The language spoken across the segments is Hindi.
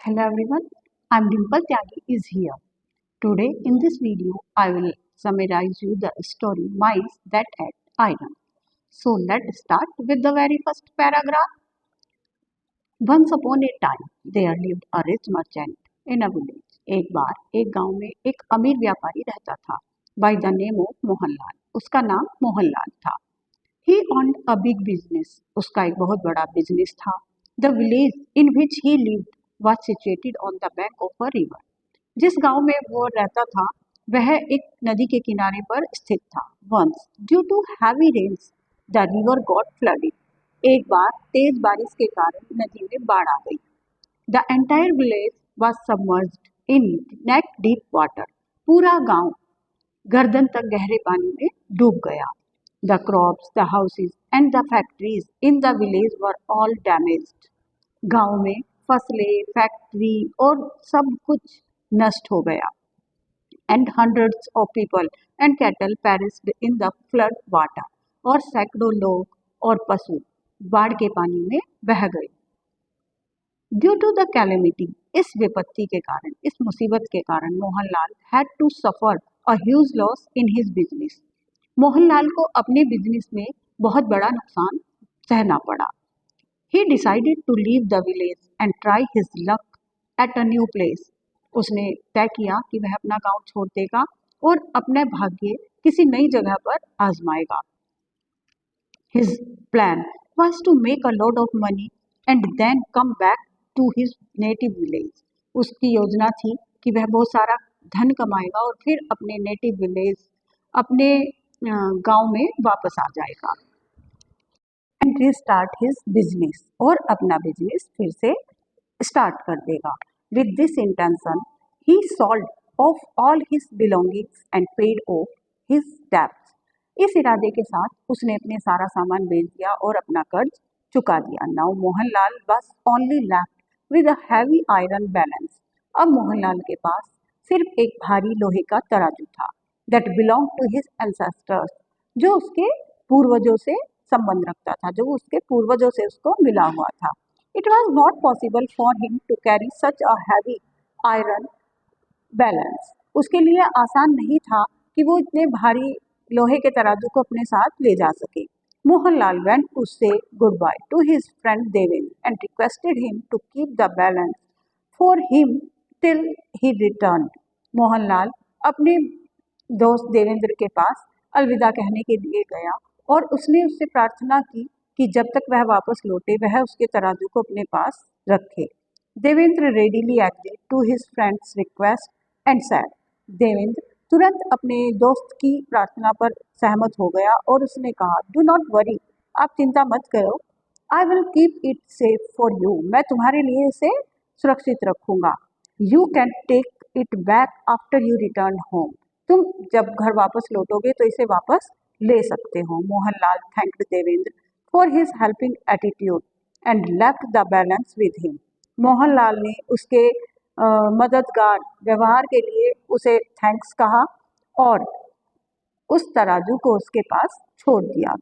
Hello everyone, I'm Dimple Tyagi is here. Today in this video I will summarize you the story Mice That Ate Iron. So let's start with the very first paragraph. Once upon a time there lived a rich merchant in a village. एक बार एक गांव में एक अमीर व्यापारी रहता था by the name of Mohanlal. उसका नाम मोहनलाल था. He owned a big business. उसका एक बहुत बड़ा बिजनेस था. The village in which he lived was situated on the bank of a river. जिस गांव में वो रहता था वह एक नदी के किनारे पर स्थित था. Once, due to heavy rains, the river got flooded. एक बार तेज बारिश के कारण नदी में बाढ़ आ गई. The entire village was submerged in neck deep water. पूरा गांव गर्दन तक गहरे पानी में डूब गया. The crops, the houses and the factories in the village were all damaged. गांव में फसलें, फैक्ट्री और सब कुछ नष्ट हो गया. And hundreds of people and cattle perished in the flood water. और सैकड़ों लोग और पशु बाढ़ के पानी में बह गए. ड्यू टू द कैलेमिटी, इस विपत्ति के कारण, इस मुसीबत के कारण Mohanlal had to suffer a huge loss in his business. Mohanlal को अपने बिजनेस में बहुत बड़ा नुकसान सहना पड़ा. He decided to leave the village and try his luck at a new place. उसने तय किया कि वह अपना गांव छोड़ देगा और अपने भाग्य किसी नई जगह पर आजमाएगा. His plan was to make a lot of money and then come back to his native village. उसकी योजना थी कि वह बहुत सारा धन कमाएगा और फिर अपने नेटिव विलेज, अपने गांव में वापस आ जाएगा. एंड रीस्टार्ट हिज बिजनेस, और अपना बिजनेस फिर से स्टार्ट कर देगा. With this intention he sold off all his belongings and paid of his debts. इस इरादे के साथ उसने अपने सारा सामान बेच दिया और अपना कर्ज चुका दिया. Now Mohanlal was only left with a heavy iron balance. अब मोहनलाल के पास सिर्फ एक भारी लोहे का तराजू था. That belong to his ancestors, जो उसके पूर्वजों से संबंध रखता था, जो उसके पूर्वजों से उसको मिला हुआ था. It was not possible for him to carry such a heavy iron balance. उसके लिए आसान नहीं था कि वो इतने भारी लोहे के तराजू को अपने साथ ले जा सके. Mohanlal went to say goodbye to his friend Devendra and requested him to keep the balance for him till he returned. Mohanlal अपने दोस्त देवेंद्र के पास अलविदा कहने के लिए गया और उसने उससे प्रार्थना की कि जब तक वह वापस लौटे वह उसके तराजू को अपने पास रखे. Devendra readily agreed to his friend's request and said, Devendra तुरंत अपने दोस्त की प्रार्थना पर सहमत हो गया और उसने कहा, डू नॉट वरी, आप चिंता मत करो, I will keep it safe for you, मैं तुम्हारे लिए इसे सुरक्षित रखूंगा. You can take it back after you return home, तुम जब घर वापस लौटोगे तो इसे वापस ले सकते हो. Mohanlal thanked Devendra for his helping attitude and left the balance with him. Mohanlal ने उसके मददगार व्यवहार के लिए उसे थैंक्स कहा और उस तराजू को उसके पास छोड़ दिया.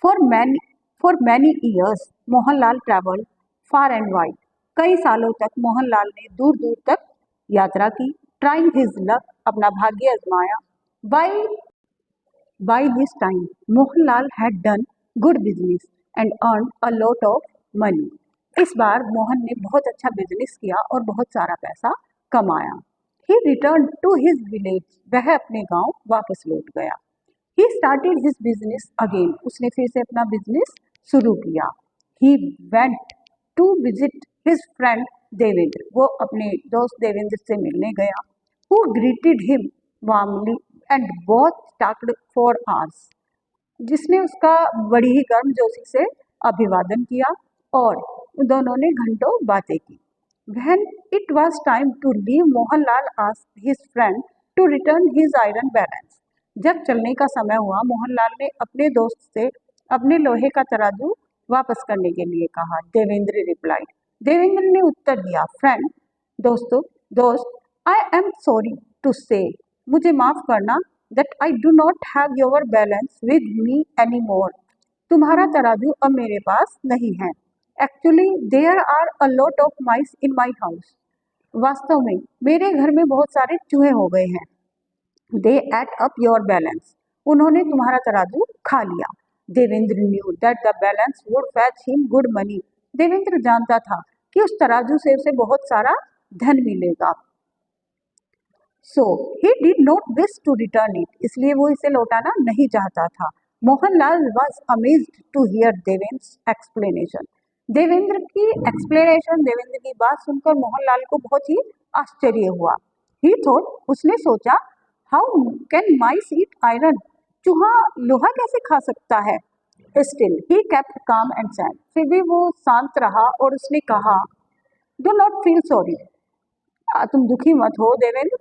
For many years Mohanlal travelled far and wide. कई सालों तक मोहनलाल ने दूर दूर तक यात्रा की. ट्राइंग हिज लक, अपना भाग्य आजमाया. By this time Mohanlal had done good business and earn a lot of money. इस बार मोहन ने बहुत अच्छा बिजनेस किया और बहुत सारा पैसा कमाया. He return to his village, वह अपने गांव वापस लौट गया. He started his business again, उसने फिर से अपना बिजनेस शुरू किया. He went to visit his friend Devendra, वो अपने दोस्त देवेंद्र से मिलने गया. Who greeted him warmly and both talked for hours, जिसने उसका बड़ी ही गर्मजोशी से अभिवादन किया और दोनों ने घंटों बातें की. When it was time to leave, Mohanlal asked his friend to return his iron balance. जब चलने का समय हुआ मोहनलाल ने अपने दोस्त से अपने लोहे का तराजू वापस करने के लिए कहा. देवेंद्र रिप्लाइड, देवेंद्र ने उत्तर दिया, फ्रेंड, दोस्त, आई एम सॉरी टू से, मुझे माफ करना, that I do not have your balance with me any more, तुम्हारा तराजू अब मेरे पास नहीं है. Actually there are a lot of mice in my house. वास्तव में मेरे घर में बहुत सारे चूहे हो गए हैं। दे एट अप योर बैलेंस। उन्होंने तुम्हारा तराजू खा लिया। Devendra knew that the balance would fetch him good money. Devendra जानता था कि उस तराजू से उसे बहुत सारा धन मिलेगा। So he did not wish to return it. इसलिए वो इसे लौटाना नहीं चाहता था। Mohanlal was amazed to hear Devendra explanation. Devendra की एक्सप्लेनेशन, देवेंद्र की बात सुनकर मोहनलाल को बहुत ही आश्चर्य हुआ। ही थॉट, उसने सोचा, how can mice eat iron. चूहा लोहा कैसे खा सकता है। स्टिल ही केप्ट काम एंड सैड। फिर भी वो शांत रहा और उसने कहा, डू नॉट फील सॉरी। तुम दुखी मत हो देवेंद्र।